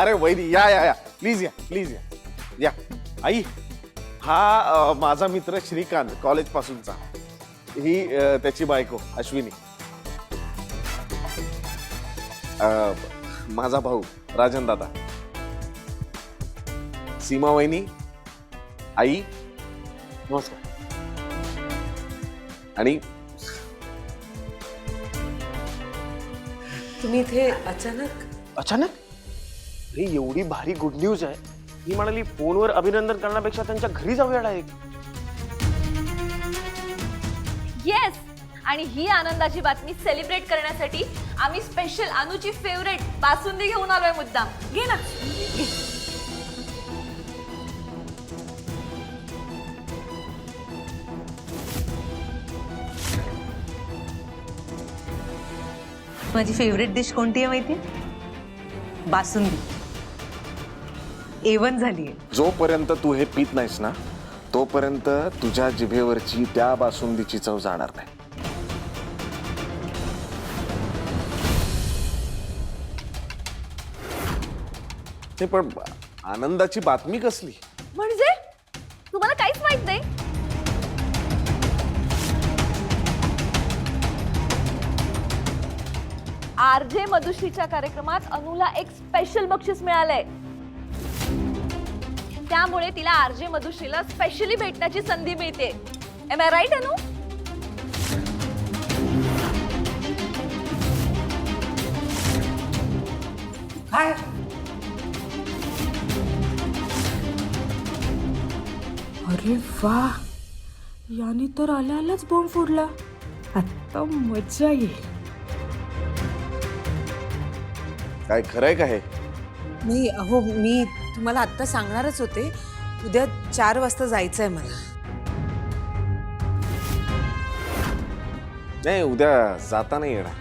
अरे वहिनी या या या प्लीज या प्लीज या या आई हा माझा मित्र श्रीकांत कॉलेज पासूनचा ही त्याची बायको अश्विनी माझा भाऊ राजन दादा सीमा वहिनी आई नमस्कार आणि तुम्ही इथे अचानक अचानक अरे एवढी भारी गुड न्यूज आहे. ही म्हणाली फोनवर अभिनंदन करण्यापेक्षा त्यांच्या घरी जाऊया डायरेक्ट. येस. आणि ही आनंदाची बातमी सेलिब्रेट करण्यासाठी आम्ही स्पेशल अनुची फेवरेट बासुंदी घेऊन आलोय मुद्दाम. घे ना. माझी फेवरेट डिश कोणती आहे माहिती? बासुंदी. A1 झालीये. जोपर्यंत तू हे पीत नाहीस ना तोपर्यंत तुझ्या जिभेवरची त्या बासुंदीची चव जाणार नाही. ते पण आनंदाची बातमी कसली? म्हणजे तुम्हाला काहीच माहित नाही? आरजे मधुश्रीच्या कार्यक्रमात अनुला एक स्पेशल बक्षीस मिळालंय. त्यामुळे तिला आरजे मधुश्रीला स्पेशली भेटण्याची संधी मिळते. एम आय राईट अनु? काय? अरे वा, याने तर आल्यालाच बॉम्ब फोडला. आता मजा येईल. काय खरंय का हे? नाही अहो, मी तुम्हाला आत्ता सांगणारच होते. उद्या 4 वाजता जायचंय मला. नाही उद्या जाता नाही येणार.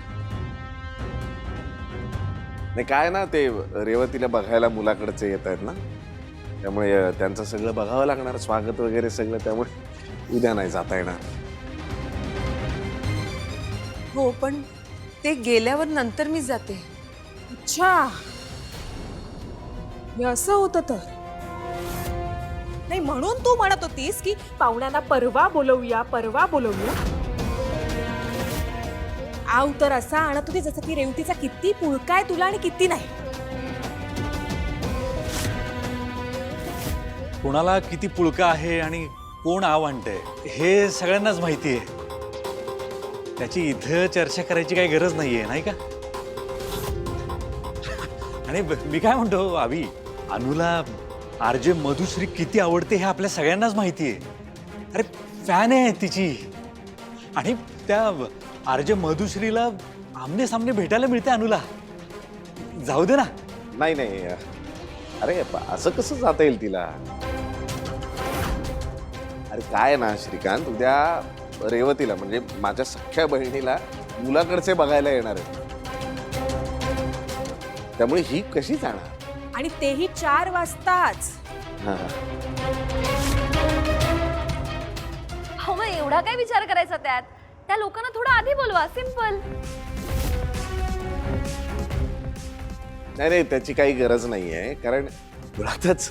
नाही काय ना ते रेवतीला बघायला मुलाकडचे येत आहेत ना त्यामुळे त्यांचं सगळं बघावं लागणार स्वागत वगैरे सगळं त्यामुळे उद्या नाही जाता येणार. हो पण ते गेल्यावर नंतर मी जाते. अच्छा, हे असं होतं तर. नाही म्हणून तू म्हणत होतीस की पाहुण्यांना परवा बोलवूया परवा बोलवूया. आव तर असा आणत होती जसं की रेवतीचा किती पुळका आहे तुला आणि किती नाही. कोणाला किती पुळका आहे आणि कोण आव आणतंय हे सगळ्यांनाच माहिती आहे. त्याची इथं चर्चा करायची काही गरज नाहीये नाही का? आणि मी काय म्हणतो अभि, अनुला आरजे मधुश्री किती आवडते हे आपल्या सगळ्यांनाच माहिती आहे. अरे फॅन आहे तिची. आणि त्या आरजे मधुश्रीला आमने सामने भेटायला मिळते अनुला. जाऊ दे ना. नाही नाही अरे असं कसं जाता येईल तिला? अरे काय ना श्रीकांत उद्या रेवतीला म्हणजे माझ्या सख्ख्या बहिणीला मुलाकडचे बघायला येणार आहे त्यामुळे ही कशी जाणार? आणि तेही 4 वाजताच. हा. हो मग एवढा काय विचार करायचा त्यात? त्या लोकांना थोडं आधी बोलवा. सिंपल. नाही नाही त्याची काही गरज नाहीये कारण मुळातच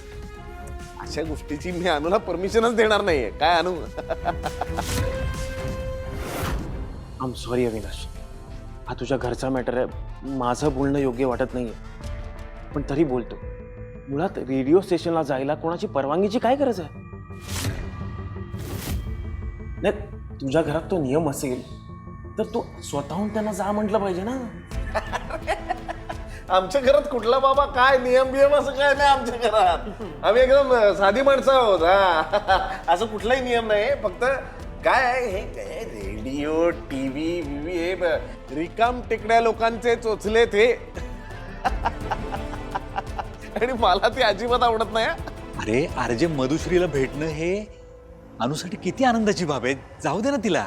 अशा गोष्टीची मी अनुला परमिशनच देणार नाहीये. काय अनु? आय एम सॉरी अविनाश, हा तुझ्या घरचा मॅटर आहे. माझं बोलणं योग्य वाटत नाहीये पण तरी बोलतो. मुळात रेडिओ स्टेशनला जायला कोणाची परवानगीची काय गरज आहे? नाही तुझ्या घरात तो नियम असेल तर तू स्वतःहून त्यांना जा म्हटलं पाहिजे ना. आमच्या घरात कुठला बाबा काय नियम बियम असं काय नाही आमच्या घरात. आम्ही एकदम साधी माणसं आहोत. हा असं कुठलाही नियम नाही. फक्त काय आहे हे काय रेडिओ टीव्ही बीव्ही हे रिकाम टेकड्या लोकांचे चोचले ते आणि मला ते अजिबात आवडत नाही. अरे आरजे मधुश्रीला भेटणं हे अनुसाठी किती आनंदाची बाब आहे. जाऊ दे ना तिला.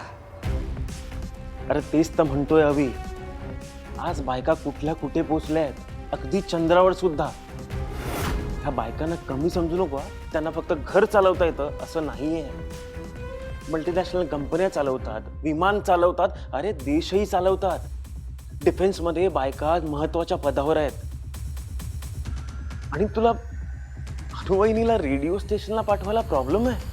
अरे तेच तर म्हणतोय अभि, आज बायका कुठल्या कुठे पोचल्या आहेत, अगदी चंद्रावर सुद्धा. ह्या बायकांना कमी समजू नको. त्यांना फक्त घर चालवता येतं असं नाहीये. मल्टीनॅशनल कंपन्या चालवतात, विमान चालवतात, अरे देशही चालवतात. डिफेन्समध्ये बायका महत्वाच्या पदावर आहेत. आणि तुला अनुवहिनीला रेडिओ स्टेशनला पाठवायला प्रॉब्लेम आहे?